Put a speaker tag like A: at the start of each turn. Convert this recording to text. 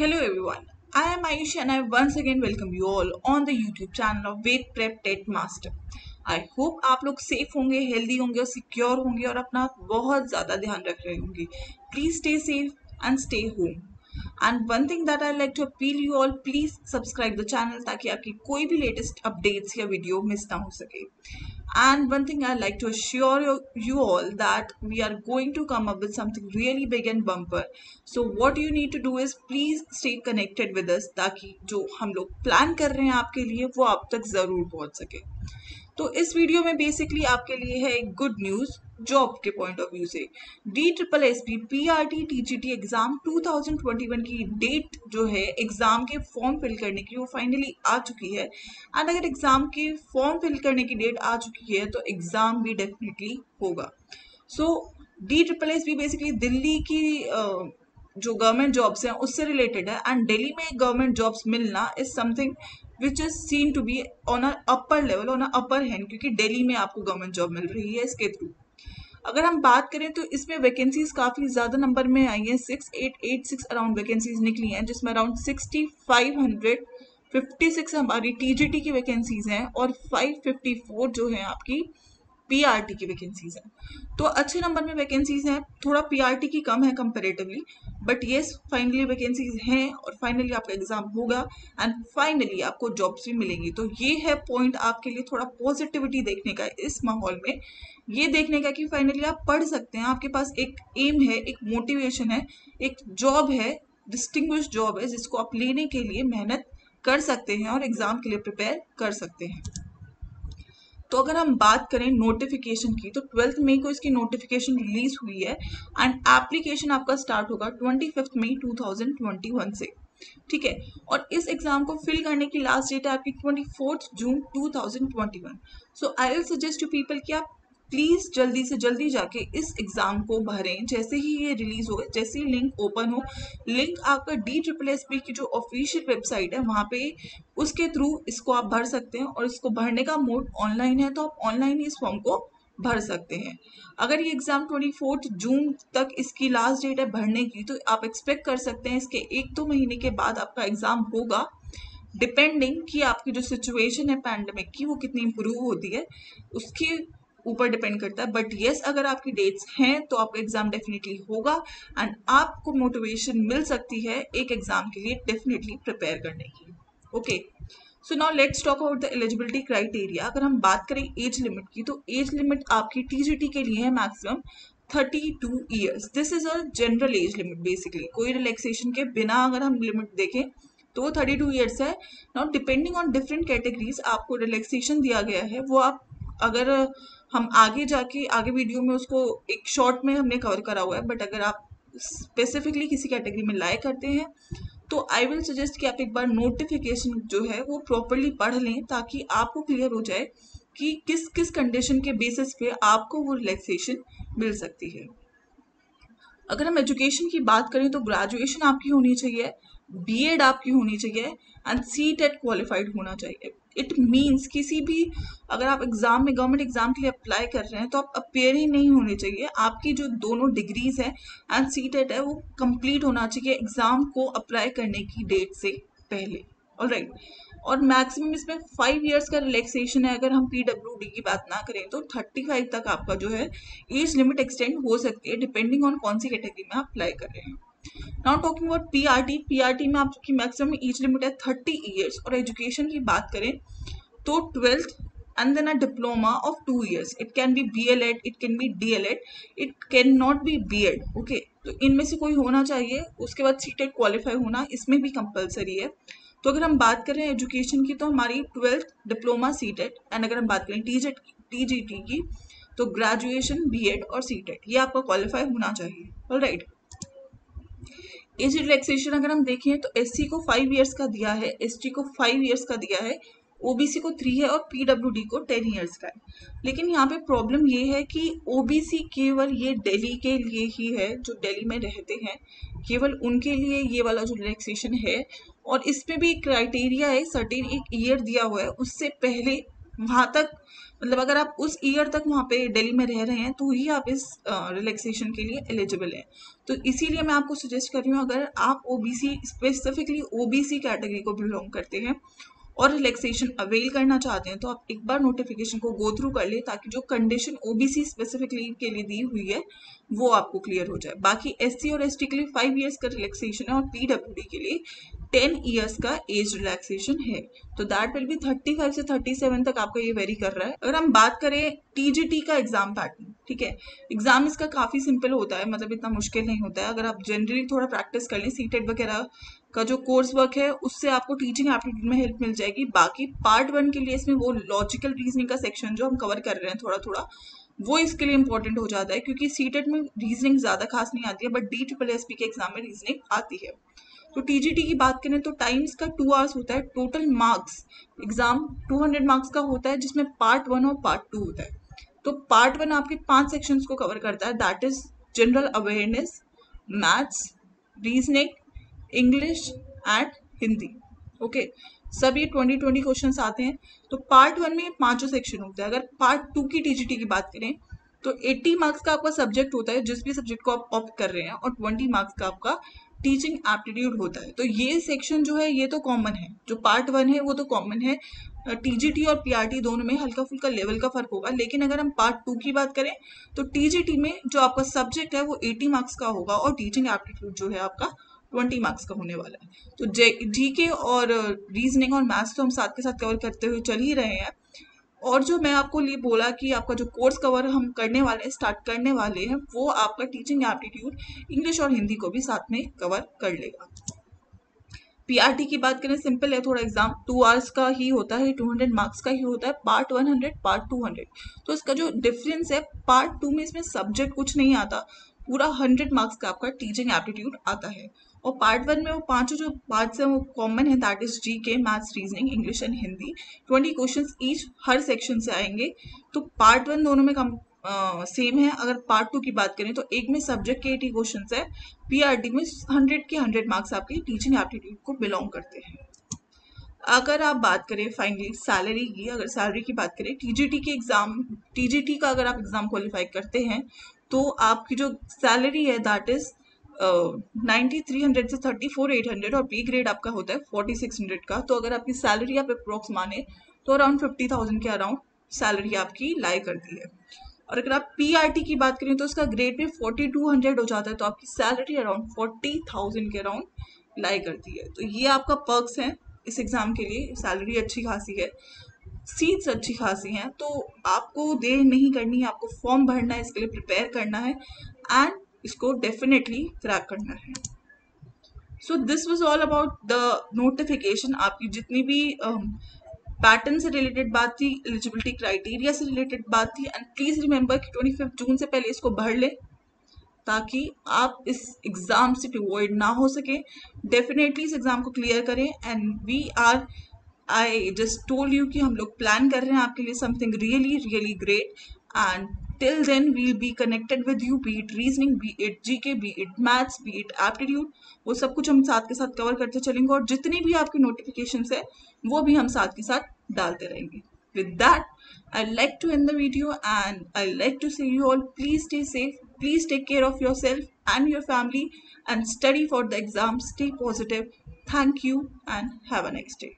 A: Hello everyone, I am Ayush and I once again welcome you all on the YouTube channel of Ved prep टेट master. I hope आप लोग safe होंगे, healthy होंगे और secure होंगे और अपना बहुत ज़्यादा ध्यान रख रहे होंगे। Please stay safe and stay home. And one thing that I like to appeal you all, please subscribe the channel ताकि आपकी कोई भी लेटेस्ट अपडेट्स या वीडियो मिस ना हो सके। And one thing I'd like to assure you all that we are going to come up with something really big and bumper. So what you need to do is please stay connected with us ताकि जो हम लोग plan कर रहे हैं आपके लिए वो आप तक ज़रूर पहुंच सके। तो इस वीडियो में बेसिकली आपके लिए है एक गुड न्यूज़ जॉब के पॉइंट ऑफ व्यू से। DSSP PRT TGT एग्जाम 2021 की डेट जो है एग्जाम के फॉर्म फिल करने की वो फाइनली आ चुकी है। एंड अगर एग्जाम के फॉर्म फिल करने की डेट आ चुकी है तो एग्जाम भी डेफिनेटली होगा। सो DSSP बेसिकली दिल्ली की जो गवर्नमेंट जॉब्स हैं उससे रिलेटेड है। एंड दिल्ली में गवर्नमेंट जॉब्स मिलना is something which is seen to be on a upper level, on a upper hand, क्योंकि दिल्ली में आपको गवर्नमेंट जॉब मिल रही है इसके थ्रू। अगर हम बात करें तो इसमें वैकेंसीज काफ़ी ज़्यादा नंबर में आई हैं, 6886 अराउंड वैकेंसीज निकली हैं, जिसमें अराउंड 6556 हमारी TGT की वैकेंसीज हैं और 554 जो है आपकी PRT की वैकेंसीज हैं। तो अच्छे नंबर में वैकेंसीज हैं, थोड़ा PRT की कम है comparatively, but yes finally vacancies हैं और फाइनली आपका एग्जाम होगा एंड फाइनली आपको जॉब्स भी मिलेंगी। तो ये है पॉइंट आपके लिए थोड़ा पॉजिटिविटी देखने का इस माहौल में, ये देखने का कि फाइनली आप पढ़ सकते हैं, आपके पास एक एम है, एक मोटिवेशन है, एक जॉब है, डिस्टिंग्विश जॉब है जिसको आप लेने के लिए मेहनत कर सकते हैं और एग्जाम के लिए प्रिपेयर कर सकते हैं। तो अगर हम बात करें नोटिफिकेशन की तो 12 मई को इसकी नोटिफिकेशन रिलीज हुई है एंड एप्लीकेशन आपका स्टार्ट होगा 25 मई 2021 से। ठीक है, और इस एग्जाम को फिल करने की लास्ट डेट है आपकी 24 जून 2021। So I will suggest to people कि आप प्लीज जल्दी से जल्दी जाके इस एग्जाम को भरें। जैसे ही ये रिलीज हो, जैसे ही लिंक ओपन हो, लिंक आपका DSSP की जो ऑफिशियल वेबसाइट है वहां पे, उसके थ्रू इसको आप भर सकते हैं और इसको भरने का मोड ऑनलाइन है, तो आप ऑनलाइन ही इस फॉर्म को भर सकते हैं। अगर ये एग्जाम 24 जून तक इसकी लास्ट डेट है भरने की, तो आप एक्सपेक्ट कर सकते हैं इसके 1-2 महीने के बाद आपका एग्जाम होगा, डिपेंडिंग कि आपकी जो सिचुएशन है पैंडेमिक की वो कितनी इंप्रूव होती है उसके ऊपर डिपेंड करता है। बट येस, अगर आपकी डेट्स हैं तो आपका एग्जाम डेफिनेटली होगा एंड आपको मोटिवेशन मिल सकती है एक एग्जाम के लिए डेफिनेटली प्रिपेयर करने की। Okay, so now let's talk about the eligibility criteria. अगर हम बात करें एज लिमिट की तो एज लिमिट आपकी TGT के लिए है maximum 32 years. This is a general age limit, basically कोई रिलैक्सेशन के बिना अगर हम लिमिट देखें तो वो 32 ईयर्स है। Now depending on different categories आपको रिलैक्सेशन दिया गया है, वो आप अगर हम आगे जाके आगे वीडियो में उसको एक शॉर्ट में हमने कवर करा हुआ है, बट अगर आप स्पेसिफिकली किसी कैटेगरी में लाइक करते हैं तो आई विल सजेस्ट कि आप एक बार नोटिफिकेशन जो है वो प्रॉपरली पढ़ लें ताकि आपको क्लियर हो जाए कि किस किस कंडीशन के बेसिस पे आपको वो रिलैक्सेशन मिल सकती है। अगर हम एजुकेशन की बात करें तो ग्रेजुएशन आपकी होनी चाहिए, BEd आपकी होनी चाहिए एंड CTET क्वालिफाइड होना चाहिए। इट मीन्स किसी भी अगर आप एग्जाम में गवर्नमेंट एग्जाम के लिए अप्लाई कर रहे हैं तो आप अपेयर ही नहीं होने चाहिए, आपकी जो दोनों डिग्रीज है एंड CTET है वो कंप्लीट होना चाहिए एग्जाम को अप्लाई करने की डेट से पहले। ऑलराइट, और मैक्सिमम इसमें 5 इयर्स का रिलैक्सेशन है। अगर हम PWD की बात ना करें तो 35 तक आपका जो है एज लिमिट एक्सटेंड हो सकती है डिपेंडिंग ऑन कौन सी कैटेगरी में आप अप्लाई कर रहे हैं। नाउ टॉकिंग अबाउट PRT में आपकी मैक्सिमम एज लिमिट है 30 इयर्स और एजुकेशन की बात करें तो 12th and then a diploma of 2 years. It can be BLEd, it can be DLEd, it cannot be BEd. Okay, तो इनमें से कोई होना चाहिए। उसके बाद CTET क्वालिफाई होना इसमें भी कंपलसरी है। तो अगर हम बात करें एजुकेशन की तो हमारी 12th डिप्लोमा CTET, एंड अगर हम बात करें TGT की तो ग्रेजुएशन BEd और CTET ये आपका क्वालिफाई होना चाहिए। ऑलराइट, एज रिलैक्सेशन अगर हम देखें तो SC को 5 इयर्स का दिया है, ST को 5 इयर्स का दिया है, OBC को 3 है और PWD को 10 इयर्स का है। लेकिन यहाँ पे प्रॉब्लम ये है कि OBC केवल ये दिल्ली के लिए ही है, जो दिल्ली में रहते हैं केवल उनके लिए ये वाला जो रिलैक्सेशन है। और इसमें भी क्राइटेरिया है, सर्टेन एक ईयर दिया हुआ है, उससे पहले वहां तक, मतलब अगर आप उस ईयर तक वहां पे दिल्ली में रह रहे हैं तो ही आप इस रिलैक्सेशन के लिए एलिजिबल हैं। तो इसीलिए मैं आपको सजेस्ट कर रही हूँ, अगर आप ओबीसी, स्पेसिफिकली ओबीसी कैटेगरी को बिलोंग करते हैं और रिलैक्सेशन अवेल करना चाहते हैं, तो आप एक बार नोटिफिकेशन को गो थ्रू कर ले, ताकि जो कंडीशन ओबीसी स्पेसिफिकली के लिए दी हुई है वो आपको क्लियर हो जाए। बाकी एससी और एसटी के लिए 5 इयर्स का रिलैक्सेशन है और पीडब्ल्यूडी के लिए 10 इयर्स का एज रिलैक्सेशन है। तो दैट विल बी 35 से 37 तक आपका ये वेरी कर रहा है। अगर हम बात करें टीजीटी का एग्जाम पैटर्न, ठीक है, एग्जाम इसका काफी सिंपल होता है, मतलब इतना मुश्किल नहीं होता है। अगर आप जनरली थोड़ा प्रैक्टिस कर लें, सीटेट वगैरह का जो कोर्स वर्क है उससे आपको टीचिंग एप्टीट्यूड में हेल्प मिल जाएगी। बाकी पार्ट 1 के लिए इसमें वो लॉजिकल रीजनिंग का सेक्शन जो हम कवर कर रहे हैं थोड़ा थोड़ा, वो इसके लिए इंपॉर्टेंट हो जाता है, क्योंकि सीटेट में रीजनिंग ज्यादा खास नहीं आती है, बट DSSP के एग्जाम में रीजनिंग आती है। तो टीजीटी की बात करें तो टाइम्स का 2 आवर्स होता है। टोटल मार्क्स एग्जाम 200 मार्क्स का होता है, जिसमें पार्ट 1 और पार्ट 2 होता है। तो पार्ट 1 आपके 5 सेक्शंस को कवर करता है, that is general awareness, maths, reasoning, English and Hindi. Okay, सब ये 20 क्वेश्चंस आते हैं। तो पार्ट 1 में 5 सेक्शन होता है। अगर पार्ट 2 की टीजीटी की बात करें तो 80 मार्क्स का आपका सब्जेक्ट होता है, जिस भी सब्जेक्ट को आप ऑप्ट कर रहे हैं, और 20 मार्क्स का आपका टीचिंग एप्टीट्यूड होता है। तो ये सेक्शन जो है ये तो कॉमन है, जो पार्ट 1 है वो तो कॉमन है। टीजीटी और पीआरटी दोनों में हल्का फुल्का लेवल का फर्क होगा, लेकिन अगर हम पार्ट 2 की बात करें तो टीजीटी में जो आपका सब्जेक्ट है वो 80 मार्क्स का होगा और टीचिंग एप्टीट्यूड जो है आपका 20 मार्क्स का होने वाला है। तो जीके और रीजनिंग और मैथ्स तो हम साथ के साथ कवर करते हुए चल ही रहे हैं। और जो मैं आपको ये बोला कि आपका जो कोर्स कवर हम करने वाले हैं, स्टार्ट करने वाले हैं, वो आपका टीचिंग एप्टीट्यूड इंग्लिश और हिंदी को भी साथ में कवर कर लेगा। पीआरटी की बात करें, सिंपल है थोड़ा, एग्जाम 2 आवर्स का ही होता है, 200 मार्क्स का ही होता है, पार्ट 100 पार्ट 200। तो इसका जो डिफरेंस है, पार्ट 2 में इसमें सब्जेक्ट कुछ नहीं आता, पूरा 100 मार्क्स का आपका टीचिंग एप्टीट्यूड आता है। और पार्ट 1 में वो पांचों जो पार्ट्स हैं वो कॉमन है, that is GK, maths, reasoning, English and Hindi. 20 questions each her section से आएंगे। तो पार्ट 1 दोनों में कम सेम है। अगर पार्ट 2 की बात करें तो एक में सब्जेक्ट के 80 क्वेश्चन है, पीआरटी में 100 के 100 मार्क्स आपके टीचिंग एप्टीट्यूड को बिलोंग करते हैं। अगर आप बात करें फाइनली सैलरी की, अगर सैलरी की बात करें, टीजीटी का अगर आप एग्जाम क्वालिफाई करते हैं तो आपकी जो सैलरी है दैट इज 9300 से 34800, और बी ग्रेड आपका होता है 4600 का। तो अगर आपकी सैलरी आप अप्रोक्स माने तो अराउंड 50,000 के अराउंड सैलरी आपकी लाई करती है। और अगर आप पीआरटी की बात करें तो उसका ग्रेड भी 4200 हो जाता है, तो आपकी सैलरी अराउंड 40,000 के अराउंड लाई करती है। तो ये आपका पर्क्स हैं इस एग्जाम के लिए। सैलरी अच्छी खासी है, सीट्स अच्छी खासी हैं, तो आपको देर नहीं करनी है, आपको फॉर्म भरना है, इसके लिए प्रिपेयर करना है एंड इसको डेफिनेटली क्रैक करना है। So this was all about the notification. आपकी जितनी भी पैटर्न से रिलेटेड बात थी, एलिजिबिलिटी क्राइटेरिया से रिलेटेड बात थी, एंड प्लीज रिमेंबर कि 25 जून से पहले इसको भर ले, ताकि आप इस एग्जाम से डिवॉइड ना हो सके। डेफिनेटली इस एग्जाम को क्लियर करें, and I just told you कि हम लोग प्लान कर रहे हैं आपके लिए something really really great, and till then we'll be connected with you, be it reasoning, be it GK, be it maths, be it aptitude, वो सब कुछ हम साथ के साथ कवर करते चलेंगे, और जितनी भी आपकी नोटिफिकेशंस है वो भी हम साथ के साथ डालते रहेंगे। With that, I'd like to end the video, and I'd like to say you all please stay safe, please take care of yourself and your family, and study for the exam. Stay positive. Thank you and have a nice day.